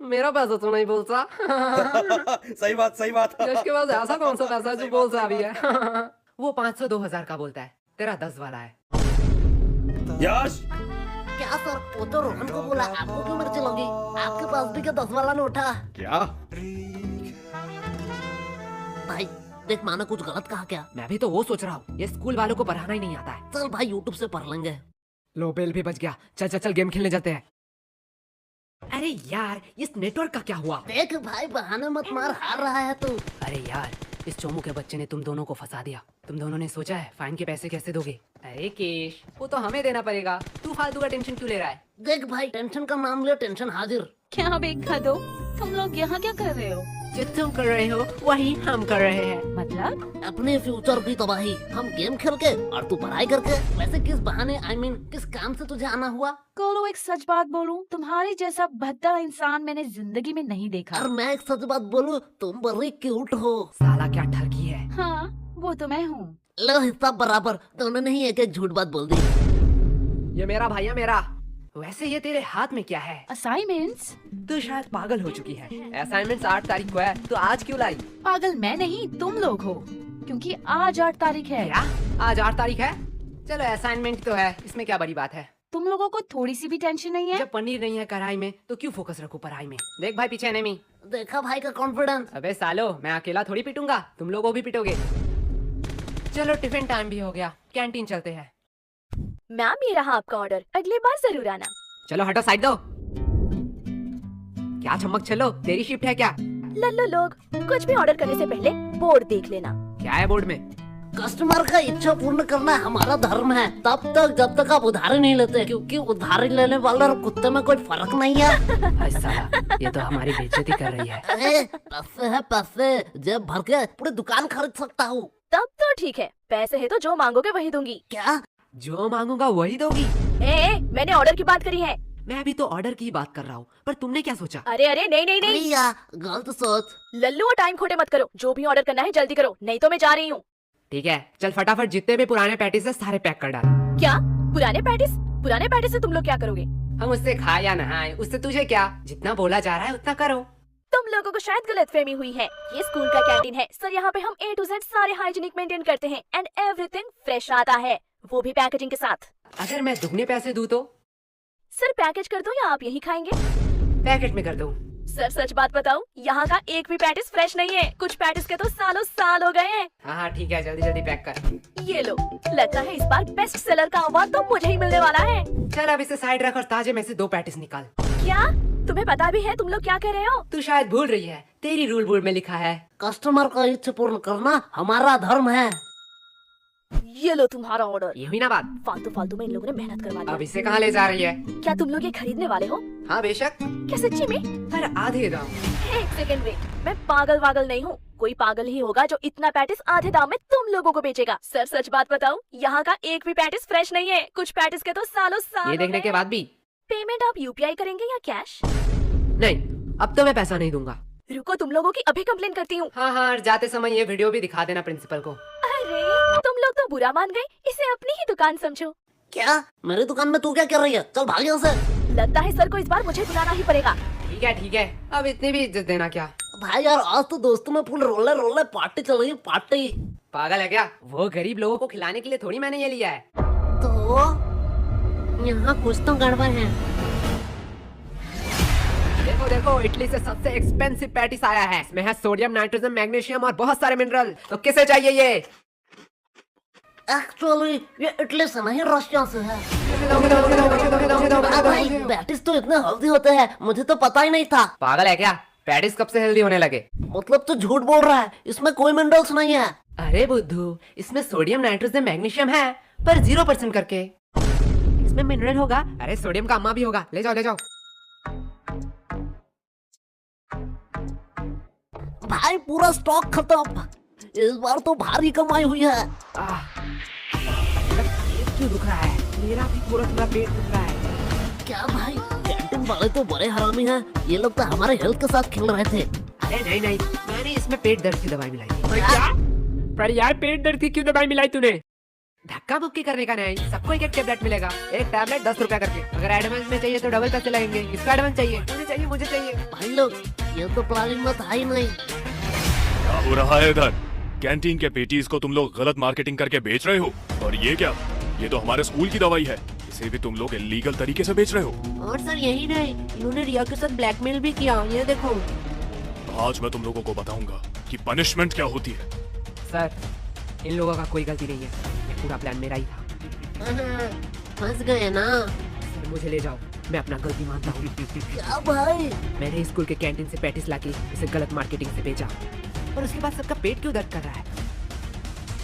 मेरा पैसा तो नहीं बोलता। सही बात, सही बात। यश के पास ऐसा कौन सा पैसा है जो बोलता भी है? वो 500 2000 का बोलता है, तेरा 10 वाला है। यश, क्या सर, वो तो रोहन को बोला, आपको क्यों मिर्ची लगी? आपके पास भी क्या 10 वाला नोट है? क्या? भाई देख माना कुछ गलत कहा क्या? मैं भी तो वो सोच रहा हूँ, ये स्कूल वालों को पढ़ाना ही नहीं आता है। चल भाई यूट्यूब से पढ़ लेंगे। लो बेल भी बच गया। चल चल चल गेम खेलने जाते हैं। अरे यार इस नेटवर्क का क्या हुआ? देख भाई बहाने मत मार, हार रहा है तू। अरे यार इस चोमू के बच्चे ने तुम दोनों को फंसा दिया। तुम दोनों ने सोचा है फाइन के पैसे कैसे दोगे? अरे केश वो तो हमें देना पड़ेगा, तू फालतू का टेंशन क्यों ले रहा है? देख भाई टेंशन का नाम ले, टेंशन हाजिर। क्या बेखा दो, तुम लोग यहाँ क्या कर रहे हो? जो तुम कर रहे हो वही हम कर रहे हैं। मतलब अपने फ्यूचर की तबाही, हम गेम खेल के और तू पढ़ाई करके। वैसे किस बहाने किस काम से तुझे आना हुआ? कोलो एक सच बात बोलूं, तुम्हारे जैसा भद्दा इंसान मैंने जिंदगी में नहीं देखा। और मैं एक सच बात बोलूं, तुम बड़ी क्यूट हो। साला क्या ठरकी है। हाँ वो तो मैं हूँ। लो हिस्सा बराबर, दोनों ने ही एक एक झूठ बात बोल दी। ये मेरा भाई है मेरा। वैसे ये तेरे हाथ में क्या है? असाइनमेंट्स? तू शायद पागल हो चुकी है। असाइनमेंट्स 8 तारीख को है, तो आज क्यों लाई? पागल मैं नहीं तुम लोग हो, क्योंकि आज 8 तारीख है। क्या? आज 8 तारीख है? चलो असाइनमेंट तो है, इसमें क्या बड़ी बात है? तुम लोगों को थोड़ी सी भी टेंशन नहीं है? जब पनीर नहीं है कढ़ाई में तो क्यों फोकस रखूं पढ़ाई में? देख भाई पीछे एनिमी। देखा भाई का कॉन्फिडेंस। अबे सालो मैं अकेला थोड़ी पीटूंगा, तुम लोगों भी पीटोगे। चलो टिफिन टाइम भी हो गया, कैंटीन चलते हैं। मैम ये रहा आपका ऑर्डर, अगली बार जरूर आना। चलो हटो साइड दो। क्या चमक चलो, तेरी शिफ्ट है क्या? लल्लो लोग, कुछ भी ऑर्डर करने से पहले बोर्ड देख लेना। क्या है बोर्ड में? कस्टमर का इच्छा पूर्ण करना हमारा धर्म है, तब तक जब तक आप उधारी नहीं लेते, क्योंकि उधारी लेने वाले और कुत्ते में कोई फर्क नहीं है। भाई साला ये तो हमारी बेइज्जती कर रही है। अरे पैसे है पैसे, जेब भर के पूरी दुकान खरीद सकता हूँ। तब तो ठीक है, पैसे है तो जो मांगोगे वही दूंगी। क्या? जो मांगूंगा वही दोगी? मैंने ऑर्डर की बात करी है। मैं भी तो ऑर्डर की बात कर रहा हूँ, पर तुमने क्या सोचा? अरे अरे नहीं नहीं नहीं, भैया गलत सोच। लल्लू और टाइम खोटे मत करो, जो भी ऑर्डर करना है जल्दी करो, नहीं तो मैं जा रही हूँ। ठीक है चल फटाफट जितने भी पुराने पैटीज है सारे पैक कर डाल। क्या पुराने पैटिस? पुराने पैटिस से तुम लोग क्या करोगे? हम उससे खाए या नहाए उससे तुझे क्या, जितना बोला जा रहा है उतना करो। तुम लोगों को शायद गलतफहमी हुई है, ये स्कूल का कैंटीन है सर, यहाँ पे हम A to Z सारे हाइजीनिक मेंटेन करते हैं एंड एवरीथिंग फ्रेश आता है, वो भी पैकेजिंग के साथ। अगर मैं दुगने पैसे दूं तो? सर पैकेज कर दूं या आप यही खाएंगे? पैकेट में कर दूं। सर सच बात बताऊं, यहाँ का एक भी पैटिस फ्रेश नहीं है, कुछ पैटिस के तो सालों साल हो गए हैं। हाँ ठीक है जल्दी जल्दी पैक कर। ये लो, लगता है इस बार बेस्ट सेलर का अवार्ड तो मुझे ही मिलने वाला है। चल अब इसे साइड रख और ताजे में से 2 पैटिस निकाल। क्या तुम्हें पता भी है तुम लोग क्या कह रहे हो? तू शायद भूल रही है, तेरी रूल बोर्ड में लिखा है कस्टमर का इच्छा पूर्ण करना हमारा धर्म है। ये लो तुम्हारा ऑर्डर। ये हुई ना बात? फालतू फालतू में इन लोगों ने मेहनत करवा दी। अब इसे कहाँ ले जा रही है? क्या तुम लोग ये खरीदने वाले हो? हाँ बेशक। क्या सच्ची में? पर आधे दाम। एक सेकंड वेट, मैं पागल वागल नहीं हूँ, कोई पागल ही होगा जो इतना पैटिस आधे दाम में तुम लोगों को बेचेगा। सर सच बात बताऊं, यहाँ का एक भी पैटिस फ्रेश नहीं है, कुछ पैटिस के तो सालों साल। ये देखने के बाद भी? पेमेंट आप UPI करेंगे या कैश? नहीं अब तो मैं पैसा नहीं दूंगा। रुको तुम लोगों की अभी कंप्लेन करती हूँ। हाँ हाँ जाते समय ये वीडियो भी दिखा देना प्रिंसिपल को। अरे तुम लोग तो बुरा मान गए, इसे अपनी ही दुकान समझो। क्या मेरी दुकान में तू क्या कर रही है? चल भाग यहाँ से। लगता है सर को इस बार मुझे बुलाना ही पड़ेगा। ठीक है अब इतनी भी इज्जत देना क्या? भाई यार आज तो दोस्तों में फुल रोले पार्टी चल रही है, पार्टी। पागल है क्या? वो गरीब लोगों को खिलाने के लिए थोड़ी मैंने ये लिया है। तो यहाँ कुछ तो गड़बड़ है। देखो देखो इटली से सबसे एक्सपेंसिव पैटिस आया है, इसमें है सोडियम, नाइट्रोजन, मैग्नीशियम और बहुत सारे मिनरल। तो किसे चाहिए ये? एक्चुअली ये इटली से नहीं रशिया से है। भाई पैटिस तो इतने हेल्दी होते हैं, मुझे तो पता ही नहीं था। पागल है क्या? पैटिस कब से हेल्दी होने लगे? मतलब तो झूठ बोल रहा है, इसमें कोई मिनरल्स नहीं है। अरे बुद्धू इसमें सोडियम, नाइट्रोजन, मैग्नीशियम है पर 0% करके। इसमें मिनरल होगा, अरे सोडियम का अम्मा भी होगा। ले जाओ ले जाओ। भाई पूरा स्टॉक खत्म, इस बार तो भारी कमाई हुई है। पेट क्यों दुख रहा है? मेरा भी पूरा पेट दुख रहा है। क्या भाई कैंटीन वाले तो बड़े हरामी हैं, ये लोग तो हमारे हेल्थ के साथ खेल रहे थे। अरे नहीं मैंने इसमें पेट दर्द की दवाई मिलाई थी। पर यार पेट दर्द की क्यों दवाई मिलाई तूने? धक्का मुक्की करने का नहीं, सबको एक टैबलेट मिलेगा, एक टैबलेट 10 रुपया करके। अगर एडवांस में चाहिए तो डबल पैसे लगेंगे। इसका एडवांस चाहिए? मुझे चाहिए। भाई लोग ये तो प्लानिंग में था ही नहीं। क्या हो रहा है इधर? कैंटीन के पेटीज को तुम लोग गलत मार्केटिंग करके बेच रहे हो। और ये क्या? ये तो हमारे स्कूल की दवाई है, इसे भी तुम लोग इलीगल तरीके से बेच रहे हो। और सर यही नहीं, इन्होंने रिया के साथ ब्लैकमेल भी किया, ये देखो। आज मैं तुम लोगों को बताऊंगा कि पनिशमेंट क्या होती है। सर, इन लोगों का कोई गलती नहीं है, ये पूरा प्लान मेरा ही था। फंस गए ना। सर मुझे ले जाओ, मैं अपना गलती मानता हूँ। क्या भाई? मैंने स्कूल के कैंटीन से पैटिस लाके इसे गलत मार्केटिंग से बेचा और उसके बाद सबका पेट क्यों दर्द कर रहा है।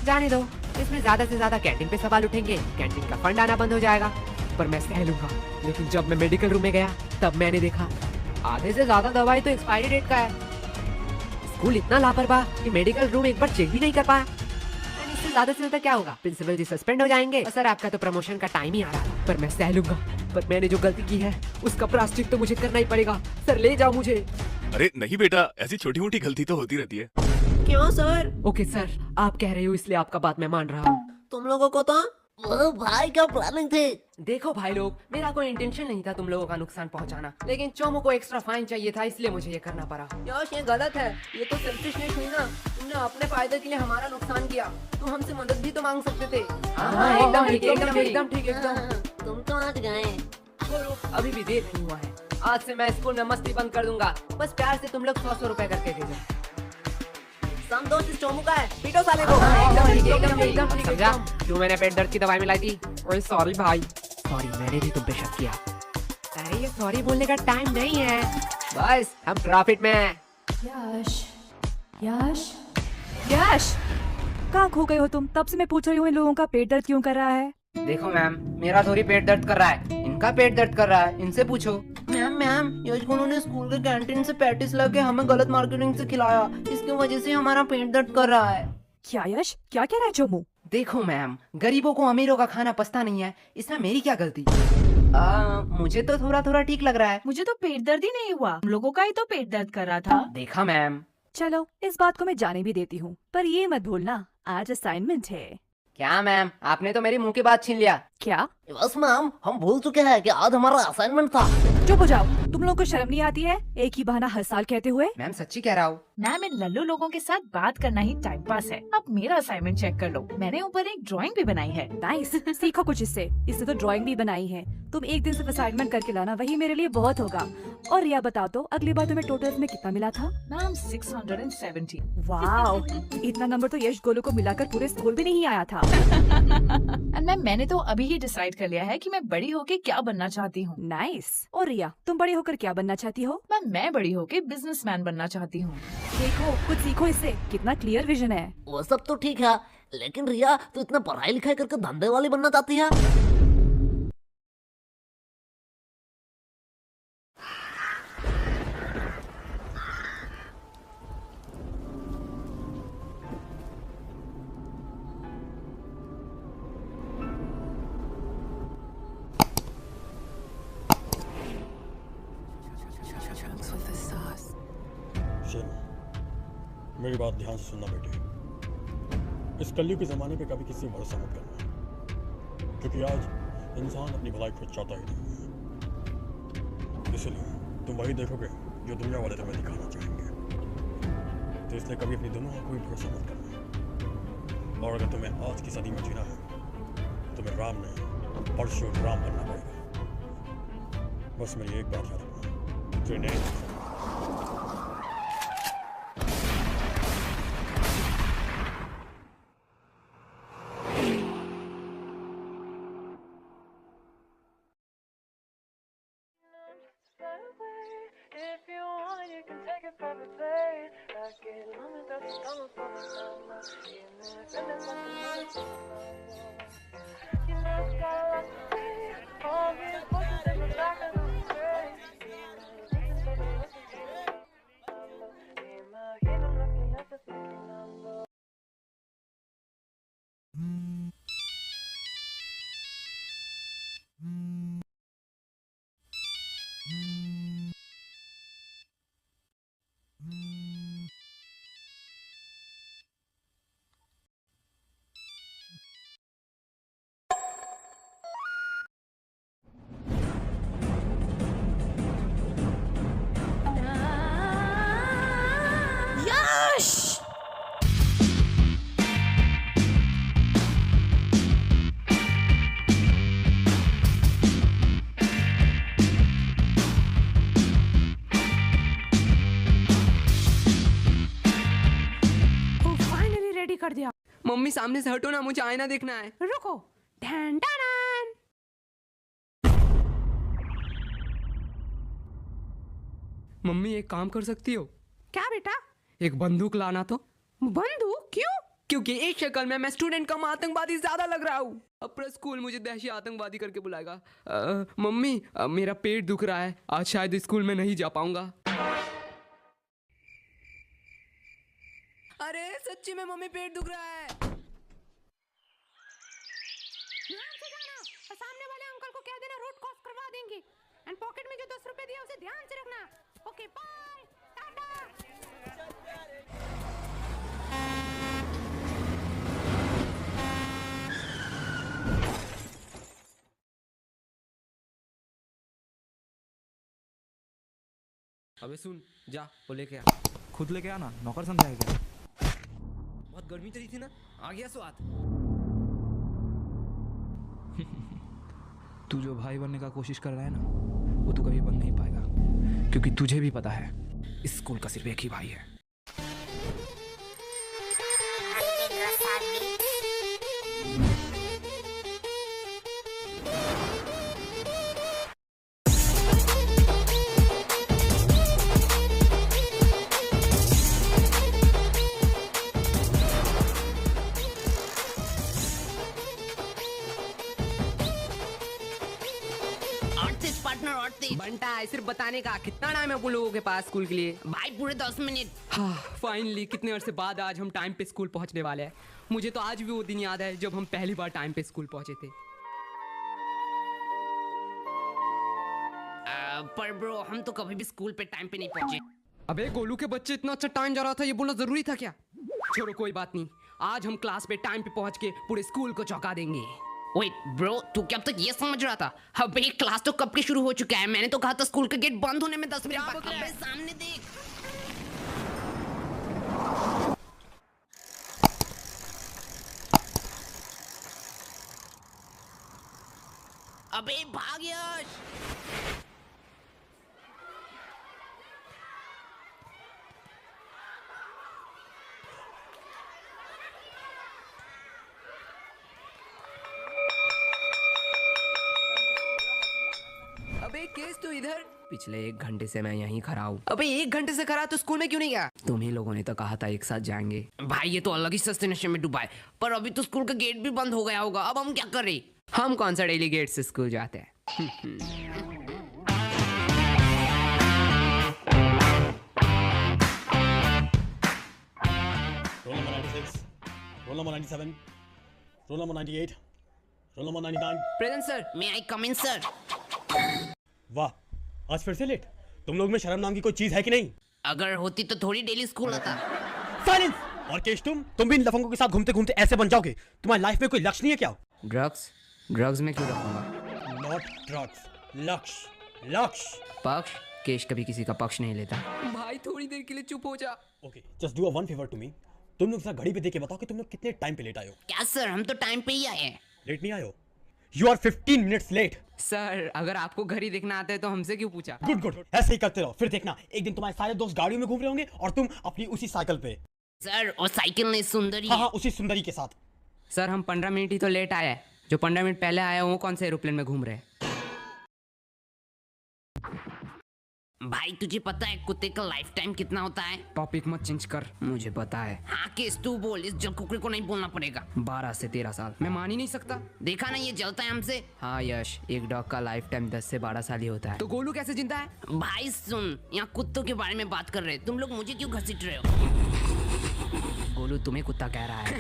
जाने दो, इसमें ज्यादा से ज्यादा कैंटीन पे सवाल उठेंगे, कैंटीन का फंड आना बंद हो जाएगा, पर मैं सह लूंगा। लेकिन जब मैं मेडिकल रूम में गया तब मैंने देखा आधे से ज्यादा दवाई तो एक्सपायरी डेट का है। स्कूल इतना लापरवाह कि मेडिकल रूम एक बार चेक भी नहीं कर पाया। इससे ज्यादा से ज्यादा क्या होगा, प्रिंसिपल जी सस्पेंड हो जाएंगे। और सर आपका तो प्रमोशन का टाइम ही आ रहा था, पर मैं सह लूंगा। पर मैंने जो गलती की है उसका प्रायश्चित तो मुझे करना ही पड़ेगा। सर ले जाओ मुझे। अरे नहीं बेटा, ऐसी छोटी मोटी गलती तो होती रहती है। क्यों सर? ओके सर, आप कह रहे हो इसलिए आपका बात मैं मान रहा हूँ। तुम लोगों को तो वो भाई क्या प्लानिंग थी? देखो भाई लोग, मेरा कोई इंटेंशन नहीं था तुम लोगों का नुकसान पहुंचाना, लेकिन चोमू को एक्स्ट्रा फाइन चाहिए था, इसलिए मुझे ये करना पड़ा। यश ये गलत है, ये तो सेल्फिशनेस हुई ना। तुमने अपने फायदे के लिए हमारा नुकसान किया, तुम हमसे मदद भी तो मांग सकते थे। हाँ, एकदम ठीक, एकदम एकदम ठीक, एकदम। तुम तो आज गए। अभी भी देर नहीं हुआ है, आज से मैं स्कूल में मस्ती बंद कर दूंगा। बस प्यार से तुम लोग 100 रुपए करके दे दो। दोस्त इस चोमू का है, पीटो साले को। एकदम समझा, जो मैंने पेट दर्द की दवाई मिलाई थी। ओए सॉरी भाई, सॉरी मैंने भी तुम पे शक किया। अरे ये सॉरी बोलने का टाइम नहीं है, बस हम प्रॉफिट में हैं। यश, यश, यश, कहाँ खो गए हो तुम? तब से मैं पूछ रही हूँ इन लोगों का पेट दर्द क्यों कर रहा है? देखो मैम, मेरा थोड़ी पेट दर्द कर रहा है, इनका पेट दर्द कर रहा है, इनसे पूछो। मैम यश गुरु ने स्कूल के कैंटीन से पैटिस लाके हमें गलत मार्केटिंग से खिलाया, इसकी वजह से हमारा पेट दर्द कर रहा है। क्या यश, क्या कह रहा है चोमू? देखो मैम, गरीबों को अमीरों का खाना पचता नहीं है, इसमें मेरी क्या गलती? मुझे तो थोड़ा थोड़ा ठीक लग रहा है। मुझे तो पेट दर्द ही नहीं हुआ, हम लोगों का ही तो पेट दर्द कर रहा था। देखा मैम। चलो इस बात को मैं जाने भी देती हूँ, पर ये मत भूलना आज असाइनमेंट है। क्या मैम, आपने तो मेरी मुंह की बात छीन लिया। क्या? बस मैम, हम भूल चुके हैं कि आज हमारा असाइनमेंट था। चुप हो जाओ, तुम लोगों को शर्म नहीं आती है एक ही बहाना हर साल कहते हुए? मैम सच्ची कह रहा हूँ। मैम इन लल्लू लोगों के साथ बात करना ही टाइम पास है। अब मेरा असाइनमेंट चेक कर लो, मैंने ऊपर एक ड्राइंग भी बनाई है। नाइस, सीखो कुछ इससे तो ड्राइंग भी बनाई है। तुम एक दिन सिर्फ असाइनमेंट करके लाना, वही मेरे लिए बहुत होगा। और रिया बताओ तो अगली बार तुम्हें टोटल में कितना मिला था? मैम 670। वाओ, इतना नंबर तो यश गोलू को मिलाकर पूरे स्कूल भी नहीं आया था। एंड मैम मैंने तो अभी ही डिसाइड कर लिया है कि मैं बड़ी होके क्या बनना चाहती हूँ। नाइस। और रिया, तुम बड़ी होकर क्या बनना चाहती हो? मैम मैं बड़ी होके बिजनेसमैन बनना चाहती हूँ। देखो कुछ सीखो इससे, कितना क्लियर विजन है। वो सब तो ठीक है, लेकिन रिया तू इतना पढ़ाई लिखाई करके धंधे वाली बनना चाहती है? मेरी बात ध्यान से सुनना बेटे। इस कलयुग के ज़माने पे कभी किसी भरोसा मत करना, क्योंकि आज इंसान अपनी भलाई खुद चाहता ही नहीं है। इसलिए तुम वही देखोगे जो दुनिया वाले तुम्हें दिखाना चाहेंगे। तो इसलिए कभी अपनी दोनों आंखों पर भरोसा मत करना। और अगर तुम्हें आज की सदी में जीना है, तुम्हें राम नहीं परशुराम बनना पड़ेगा। बस मेरी एक बात याद रखना, ट्रेनिंग मम्मी सामने से हटो ना, मुझे आईना देखना है। रुको। Done done. मम्मी एक काम कर सकती हो? क्या बेटा? एक बंदूक लाना तो। बंदूक? क्यों? क्योंकि इस शक्ल में मैं स्टूडेंट कम आतंकवादी ज्यादा लग रहा हूँ। अब पूरा स्कूल मुझे दहशी आतंकवादी करके बुलाएगा। मम्मी मेरा पेट दुख रहा है, आज शायद स्कूल में नहीं जा पाऊंगा। अरे सच्ची में मम्मी पेट दुख रहा है। ध्यान से जाना और सामने वाले अंकल को कह देना रोड क्रॉस करवा देंगे। एंड पॉकेट में जो 10 रुपए दिया उसे ध्यान से रखना। Okay bye tata. अबे सुन, जा वो लेके आ। खुद लेके आना, नौकर समझाएगा। बहुत गर्मी चली थी ना, आ गया स्वाद। तू जो भाई बनने का कोशिश कर रहा है ना, वो तू कभी बन नहीं पाएगा, क्योंकि तुझे भी पता है इस स्कूल का सिर्फ एक ही भाई है। बनता है सिर्फ बताने का। कितना टाइम है आप लोगों के पास स्कूल के लिए? भाई पूरे 10 मिनट। हाँ, फाइनली कितने अरसे बाद आज हम टाइम पे स्कूल पहुंचने वाले हैं। मुझे तो आज भी वो दिन याद है जब हम पहली बार टाइम पे स्कूल पहुंचे थे। पर ब्रो हम तो कभी भी स्कूल पे टाइम पे नहीं पहुंचे। अबे गोलू के बच्चे इतना अच्छा टाइम जा रहा था, ये बोलना जरूरी था क्या? छोड़ो कोई बात नहीं, आज हम क्लास पे टाइम पे पहुंच के पूरे स्कूल को चौंका देंगे। वेट ब्रो, तू क्या अब तक ये समझ रहा था? अबे क्लास तो कब के शुरू हो चुका है। मैंने तो कहा था स्कूल का गेट बंद होने में 10 मिनट बाद। अबे सामने देख। अबे भाग यश। अबे केस तो इधर। पिछले 1 घंटे से मैं यहीं खड़ा हूँ। अबे 1 घंटे से खड़ा तो स्कूल में क्यों नहीं गया? तुम्ही लोगों ने तो कहा था एक साथ जाएंगे। भाई ये तो अलग ही सस्ते नशे में डूबा है। पर अभी तो स्कूल का गेट भी बंद हो गया होगा, अब हम क्या करें? हम कौन सा डेली गेट से स्कूल जाते हैं? Roll number 96, roll number 97, roll number 98, roll number 99। Present sir. May I come in sir? वाह, आज फिर से लेट। तुम लोग में शर्म नाम की कोई चीज है कि नहीं? अगर होती तो थोड़ी डेली स्कूल आता। साइलेंस! और केश तुम भी इन लफंगों के साथ घूमते घूमते ऐसे बन जाओगे? तुम्हारी लाइफ में कोई लक्ष्य नहीं है क्या? ड्रग्स में क्यों रखूंगा? नॉट ड्रग्स, लक्ष्य, लक्ष्य। पक्ष? केश कभी किसी का पक्ष नहीं लेता। भाई थोड़ी देर के लिए चुप हो जा। Okay, just do a one favour to me. तुम लोग जरा घड़ी पे देख के बताओ कि तुम लोग कितने टाइम पे लेट आए हो। क्या सर, हम तो टाइम पे ही आए हैं। लेट नहीं आए हो, you are 15 minutes late. Sir अगर आपको घड़ी देखना आता है तो हमसे क्यों पूछा? गुड गुड, ऐसे ही करते रहो। फिर देखना एक दिन तुम्हारे सारे दोस्त गाड़ियों में घूम रहे होंगे और तुम अपनी उसी साइकिल पे। सर और साइकिल नहीं सुंदरी। हाँ, उसी सुंदरी के साथ। सर हम 15 मिनट ही तो लेट आए हैं। जो 15 मिनट पहले आया वो कौन से एरोप्लेन में घूम रहे हैं? भाई तुझे पता है कुत्ते का लाइफ टाइम कितना होता है? टॉपिक मत चेंज कर, मुझे पता है। हाँ केस तू बोल, इस जल कुकरे को नहीं बोलना पड़ेगा। 12 से 13 साल। मैं मान ही नहीं सकता। देखा ना ये जलता है हमसे। हाँ यश, एक डॉग का लाइफ टाइम 10 से 12 साल ही होता है। तो गोलू कैसे जिंदा है? भाई सुन, यहाँ कुत्तों के बारे में बात कर रहे हैं, तुम लोग मुझे क्यों घसीट रहे हो? गोलू तुम्हें कुत्ता कह रहा है।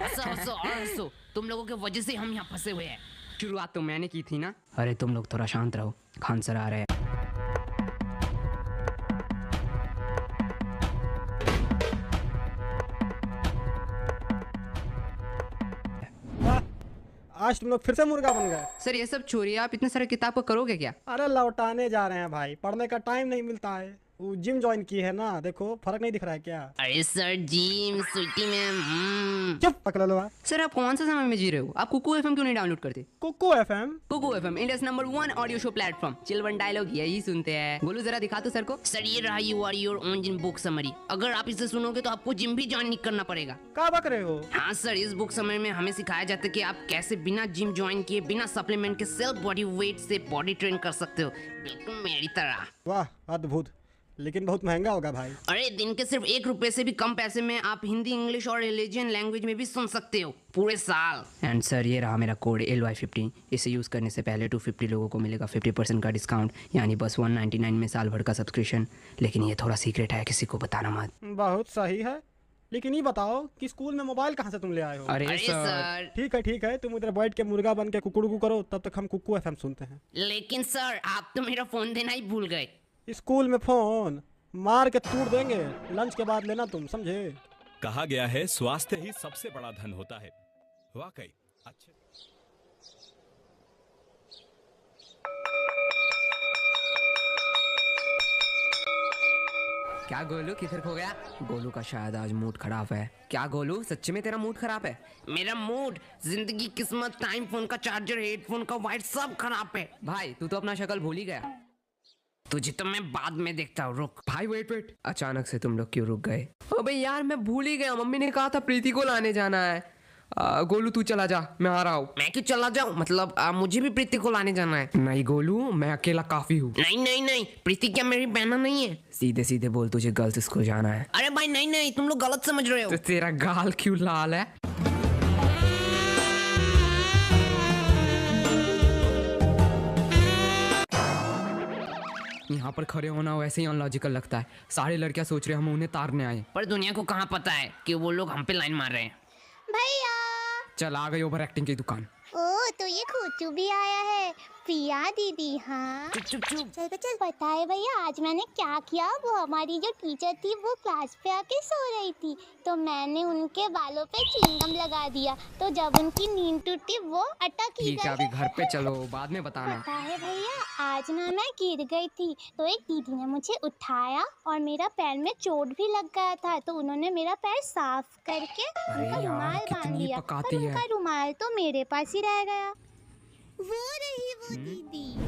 हंसो हंसो और हंसो, तुम लोगों की वजह से हम यहाँ फंसे हुए हैं। शुरुआत तो मैंने की थी ना। अरे तुम लोग थोड़ा शांत रहो, खान सर आ रहे हैं। आज तुम लोग फिर से मुर्गा बन गए। सर ये सब छोड़िए, आप इतने सारे किताब को करोगे क्या? अरे लौटाने जा रहे हैं भाई, पढ़ने का टाइम नहीं मिलता है। वो जिम ज्वाइन की है ना, देखो फर्क नहीं दिख रहा है क्या? अरे सर जिम स्वीटी मैम। चुप पकड़ लो। सर आप कौन सा समय में जी रहे हो? आप कुकू एफएम क्यों नहीं डाउनलोड करते? Kuku FM? Kuku FM India's number 1 audio show platform. चिलवन डायलॉग यही सुनते हैं। बोलो जरा दिखा दो सर को। सर ये रहा you are your own gym book summary. अगर आप इसे सुनोगे तो आपको जिम भी ज्वाइन नहीं करना पड़ेगा। क्या बक रहे हो? हाँ सर, इस बुक समरी में हमें सिखाया जाता है कि आप कैसे बिना जिम ज्वाइन किए बिना सप्लीमेंट के सेल्फ बॉडी वेट से बॉडी ट्रेन कर सकते हो, बिल्कुल मेरी तरह। वाह अद्भुत, लेकिन बहुत महंगा होगा भाई। अरे दिन के सिर्फ 1 रुपए से भी कम पैसे में आप हिंदी, इंग्लिश और रिलीजियन लैंग्वेज में भी सुन सकते हो पूरे साल। एंड सर ये रहा मेरा कोड LY15। इसे यूज करने से पहले 250 लोगों को मिलेगा 50% का डिस्काउंट, यानी बस 199 में साल भर का सब्सक्रिप्शन। लेकिन ये थोड़ा सीक्रेट है, किसी को बताना मत। बहुत सही है, लेकिन ये बताओ कि स्कूल में मोबाइल कहाँ से तुम ले आए हो? अरे सर ठीक है, तुम उधर बैठ के मुर्गा बन के कुकुड़कू करो, तब तक हम कुकू एफएम सुनते हैं। लेकिन सर आप तो मेरा फोन देना ही भूल गए। स्कूल में फोन मार के तोड़ देंगे, लंच के बाद लेना तुम, समझे? कहा गया है स्वास्थ्य ही सबसे बड़ा धन होता है। वाकई अच्छे। क्या गोलू किधर खो गया? गोलू का शायद आज मूड खराब है। क्या गोलू सच्ची में तेरा मूड खराब है? मेरा मूड, जिंदगी, किस्मत, टाइम, फोन का चार्जर, हेडफोन का वायर सब खराब है। भाई तू तो अपना शक्ल भूल ही गया। तुझे तो मैं बाद में देखता हूँ, रुक। भाई वेट, अचानक से तुम लोग क्यों रुक गए? अबे यार मैं भूल ही गया, मम्मी ने कहा था प्रीति को लाने जाना है। गोलू तू चला जा, मैं आ रहा हूँ। मैं क्यों चला जाऊँ? मतलब मुझे भी प्रीति को लाने जाना है। नहीं गोलू, मैं अकेला काफी हूँ। नहीं, प्रीति क्या मेरी बहना नहीं है? सीधे सीधे बोल, तुझे गर्ल्स स्कूल जाना है। अरे भाई नहीं, तुम लोग गलत समझ रहे हो। तो तेरा गाल क्यों लाल है? यहाँ पर खड़े होना वैसे ही अनलॉजिकल लगता है। सारी लड़कियां सोच रहे हम उन्हें तारने आए, पर दुनिया को कहाँ पता है कि वो लोग हम पे लाइन मार रहे हैं। भैया चल आ गई ओवर एक्टिंग की दुकान। ओ तो ये खोचू भी आया है, प्रिया दीदी। हाँ चुप चल पता है भैया आज मैंने क्या किया? वो हमारी जो टीचर थी वो क्लास पे आके सो रही थी, तो मैंने उनके बालों पे च्युइंगम लगा दिया, तो जब उनकी नींद टूटी वो अटक ही ठीक है, अभी घर पे चलो, बाद में बताना। पता है भैया आज ना मैं गिर गई थी, तो एक दीदी ने मुझे उठाया और मेरा पैर में चोट भी लग गया था, तो उन्होंने मेरा पैर साफ करके उनका रुमाल बांध दिया, पर उनका रुमाल तो मेरे पास ही रह गया। वो रही वो दीदी।